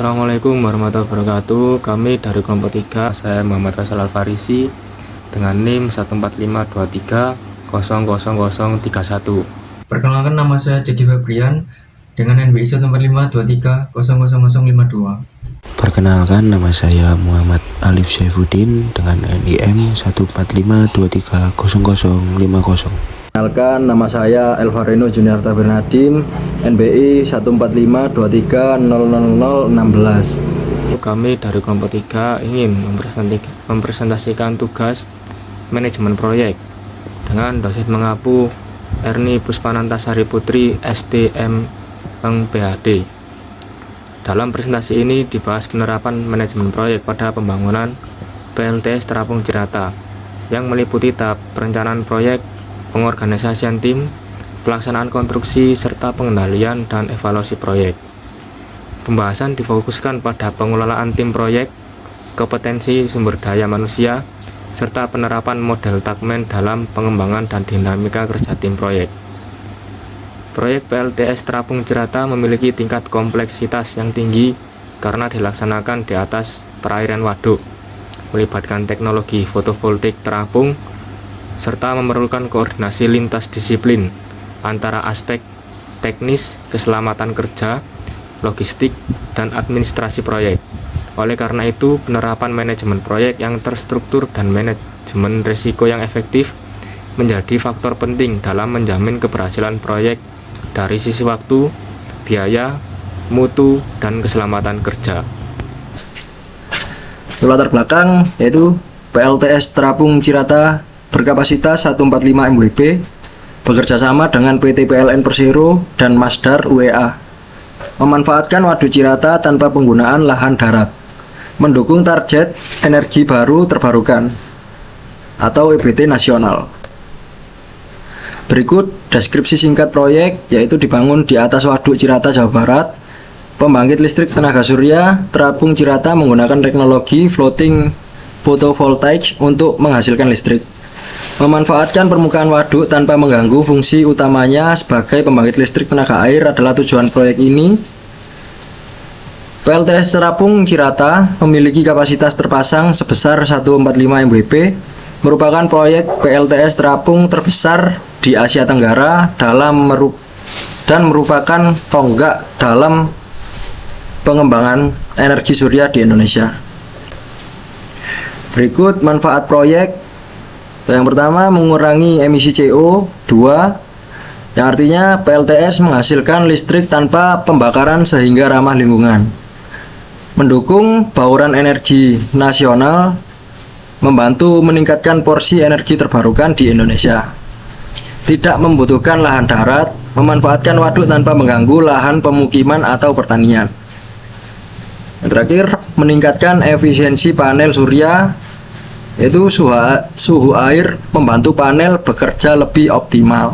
Assalamualaikum warahmatullahi wabarakatuh. Kami dari kelompok 3, saya Muhammad Rasal Al-Farisi dengan NIM 14523000031. Perkenalkan, nama saya Dedi Febrian dengan NBI 14523000052. Perkenalkan, nama saya Muhammad Alif Saifuddin dengan NIM 145230050. Perkenalkan, nama saya Elvareno Juniarta Bernadim, NBI 14523000016. Kami dari kelompok 3 ingin mempresentasikan tugas manajemen proyek dengan dosen mengapu Erni Puspanantasari Putri STM PhD. Dalam presentasi ini dibahas penerapan manajemen proyek pada pembangunan PLTS Terapung Cirata yang meliputi tahap perencanaan proyek, pengorganisasian tim, pelaksanaan konstruksi, serta pengendalian dan evaluasi proyek. Pembahasan difokuskan pada pengelolaan tim proyek, kompetensi sumber daya manusia, serta penerapan model takmen dalam pengembangan dan dinamika kerja tim proyek. Proyek PLTS Terapung Cirata memiliki tingkat kompleksitas yang tinggi karena dilaksanakan di atas perairan waduk, melibatkan teknologi fotovoltaik terapung, serta memerlukan koordinasi lintas disiplin antara aspek teknis, keselamatan kerja, logistik, dan administrasi proyek. Oleh karena itu, penerapan manajemen proyek yang terstruktur dan manajemen risiko yang efektif menjadi faktor penting dalam menjamin keberhasilan proyek dari sisi waktu, biaya, mutu, dan keselamatan kerja. Latar belakang yaitu PLTS Terapung Cirata berkapasitas 145 MWP, bekerja sama dengan PT PLN Persero dan Masdar UEA, memanfaatkan waduk Cirata tanpa penggunaan lahan darat, mendukung target energi baru terbarukan atau EBT nasional. Berikut deskripsi singkat proyek, yaitu dibangun di atas waduk Cirata, Jawa Barat, pembangkit listrik tenaga surya Terapung Cirata menggunakan teknologi floating photovoltaik untuk menghasilkan listrik. Memanfaatkan permukaan waduk tanpa mengganggu fungsi utamanya sebagai pembangkit listrik tenaga air adalah tujuan proyek ini. PLTS Terapung Cirata memiliki kapasitas terpasang sebesar 145 MWP, merupakan proyek PLTS terapung terbesar di Asia Tenggara dan merupakan tonggak dalam pengembangan energi surya di Indonesia. Berikut manfaat proyek. Yang pertama, mengurangi emisi CO2, yang artinya PLTS menghasilkan listrik tanpa pembakaran sehingga ramah lingkungan. Mendukung bauran energi nasional, membantu meningkatkan porsi energi terbarukan di Indonesia. Tidak membutuhkan lahan darat, memanfaatkan waduk tanpa mengganggu lahan pemukiman atau pertanian. Yang terakhir, meningkatkan efisiensi panel surya, yaitu suhu air membantu panel bekerja lebih optimal.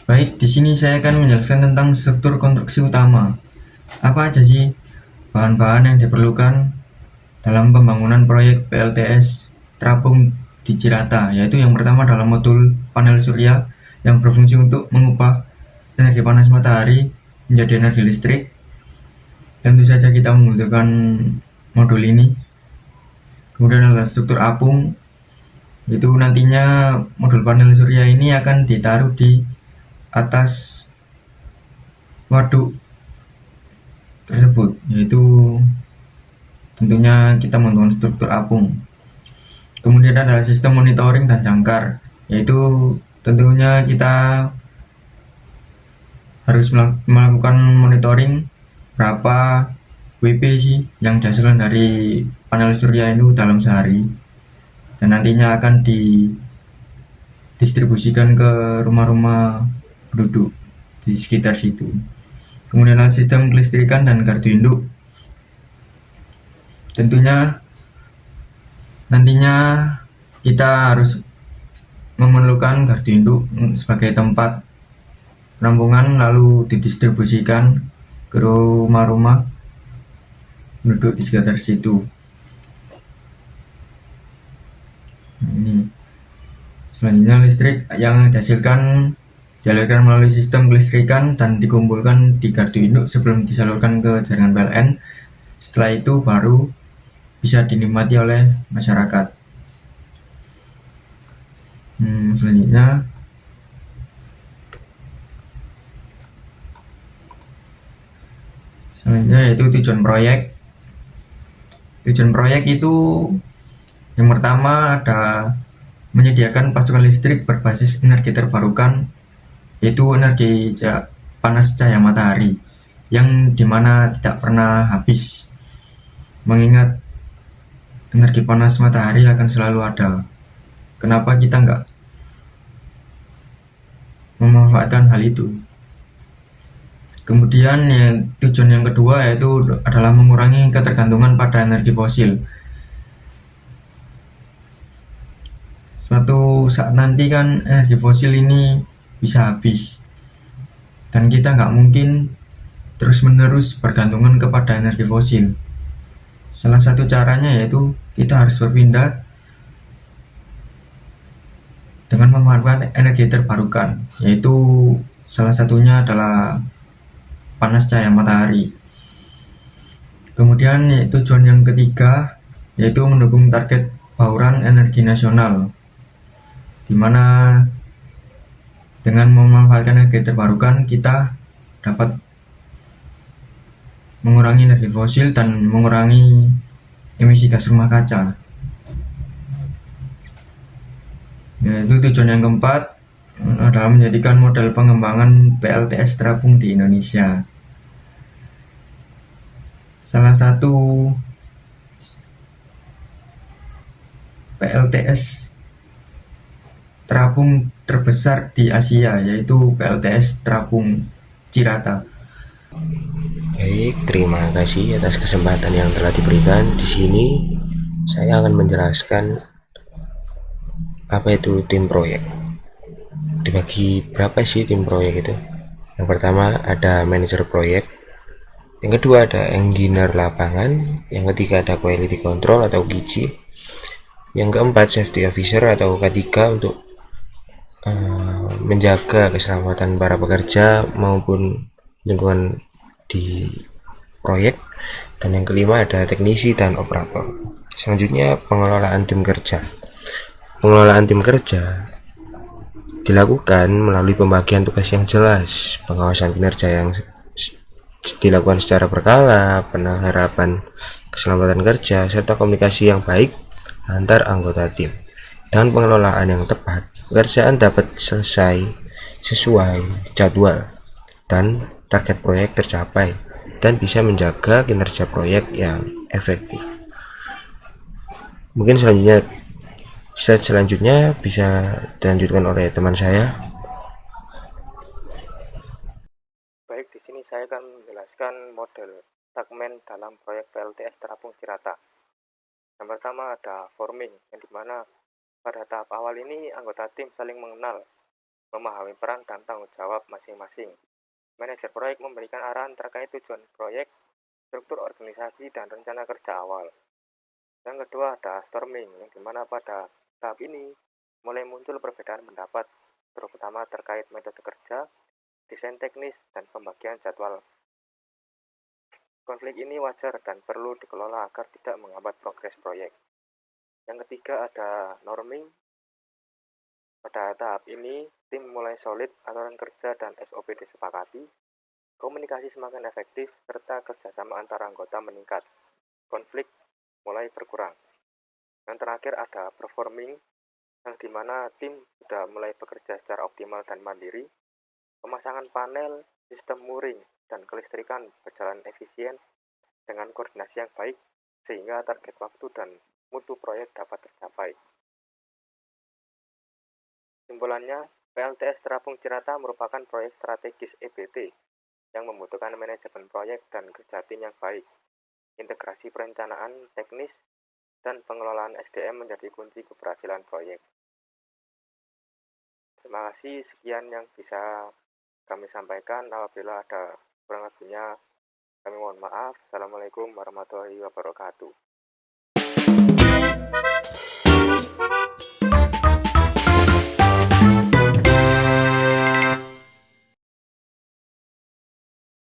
Baik, di sini saya akan menjelaskan tentang struktur konstruksi utama. Apa aja sih bahan-bahan yang diperlukan dalam pembangunan proyek PLTS Terapung di Cirata, yaitu yang pertama adalah modul panel surya yang berfungsi untuk mengubah energi panas matahari menjadi energi listrik. Tentu saja kita membutuhkan modul ini. Kemudian adalah struktur apung, itu nantinya modul panel surya ini akan ditaruh di atas waduk tersebut, yaitu tentunya kita membangun struktur apung. Kemudian ada sistem monitoring dan jangkar, yaitu tentunya kita harus melakukan monitoring berapa WP sih yang dihasilkan dari panel surya itu dalam sehari, dan nantinya akan didistribusikan ke rumah-rumah penduduk di sekitar situ. Kemudian ada sistem kelistrikan dan gardu induk. Tentunya nantinya kita harus memerlukan gardu induk sebagai tempat penampungan, lalu didistribusikan ke rumah-rumah penduduk di sekitar situ. Ini selanjutnya listrik yang dihasilkan dialirkan melalui sistem kelistrikan dan dikumpulkan di gardu induk sebelum disalurkan ke jaringan PLN. Setelah itu baru bisa dinikmati oleh masyarakat. Selanjutnya yaitu tujuan proyek. Tujuan proyek itu yang pertama ada menyediakan pasokan listrik berbasis energi terbarukan, yaitu energi panas cahaya matahari yang dimana tidak pernah habis, mengingat energi panas matahari akan selalu ada. Kenapa kita nggak memanfaatkan hal itu? Kemudian tujuan yang kedua yaitu adalah mengurangi ketergantungan pada energi fosil. Suatu saat nanti kan energi fosil ini bisa habis, dan kita nggak mungkin terus-menerus bergantungan kepada energi fosil. Salah satu caranya yaitu kita harus berpindah dengan memanfaatkan energi terbarukan, yaitu salah satunya adalah panas cahaya matahari. Kemudian tujuan yang ketiga yaitu mendukung target bauran energi nasional, di mana dengan memanfaatkan energi terbarukan kita dapat mengurangi energi fosil dan mengurangi emisi gas rumah kaca. Yaitu tujuan yang keempat adalah menjadikan model pengembangan PLTS terapung di Indonesia. Salah satu PLTS terapung terbesar di Asia yaitu PLTS terapung Cirata. Baik, terima kasih atas kesempatan yang telah diberikan. Di sini saya akan menjelaskan apa itu tim proyek. Dibagi berapa sih tim proyek itu? Yang pertama ada manajer proyek, yang kedua ada engineer lapangan, yang ketiga ada quality control atau QC, yang keempat safety officer atau K3 untuk menjaga keselamatan para pekerja maupun lingkungan di proyek, dan yang kelima ada teknisi dan operator. Selanjutnya pengelolaan tim kerja. Pengelolaan tim kerja dilakukan melalui pembagian tugas yang jelas, pengawasan kinerja yang dilakukan secara berkala, penerapan keselamatan kerja, serta komunikasi yang baik antar anggota tim. Dengan pengelolaan yang tepat, pekerjaan dapat selesai sesuai jadwal dan target proyek tercapai, dan bisa menjaga kinerja proyek yang efektif. Mungkin slide selanjutnya bisa dilanjutkan oleh teman saya. Baik, di sini saya akan menjelaskan model segmen dalam proyek PLTS Terapung Cirata. Yang pertama ada forming, yang dimana pada tahap awal ini anggota tim saling mengenal, memahami peran dan tanggung jawab masing-masing. Manajer proyek memberikan arahan terkait tujuan proyek, struktur organisasi, dan rencana kerja awal. Yang kedua ada storming, yang dimana pada tahap ini mulai muncul perbedaan pendapat, terutama terkait metode kerja, desain teknis, dan pembagian jadwal. Konflik ini wajar dan perlu dikelola agar tidak menghambat progres proyek. Yang ketiga ada norming. Pada tahap ini, tim mulai solid, aturan kerja dan SOP disepakati, komunikasi semakin efektif, serta kerjasama antara anggota meningkat. Konflik mulai berkurang. Yang terakhir ada performing, yang dimana tim sudah mulai bekerja secara optimal dan mandiri, pemasangan panel, sistem mooring, dan kelistrikan berjalan efisien dengan koordinasi yang baik, sehingga target waktu dan mutu proyek dapat tercapai. Simpulannya, PLTS Terapung Cirata merupakan proyek strategis EBT yang membutuhkan manajemen proyek dan kerja tim yang baik. Integrasi perencanaan, teknis, dan pengelolaan SDM menjadi kunci keberhasilan proyek. Terima kasih, sekian yang bisa kami sampaikan. Apabila ada kurang lebihnya, kami mohon maaf. Assalamualaikum warahmatullahi wabarakatuh.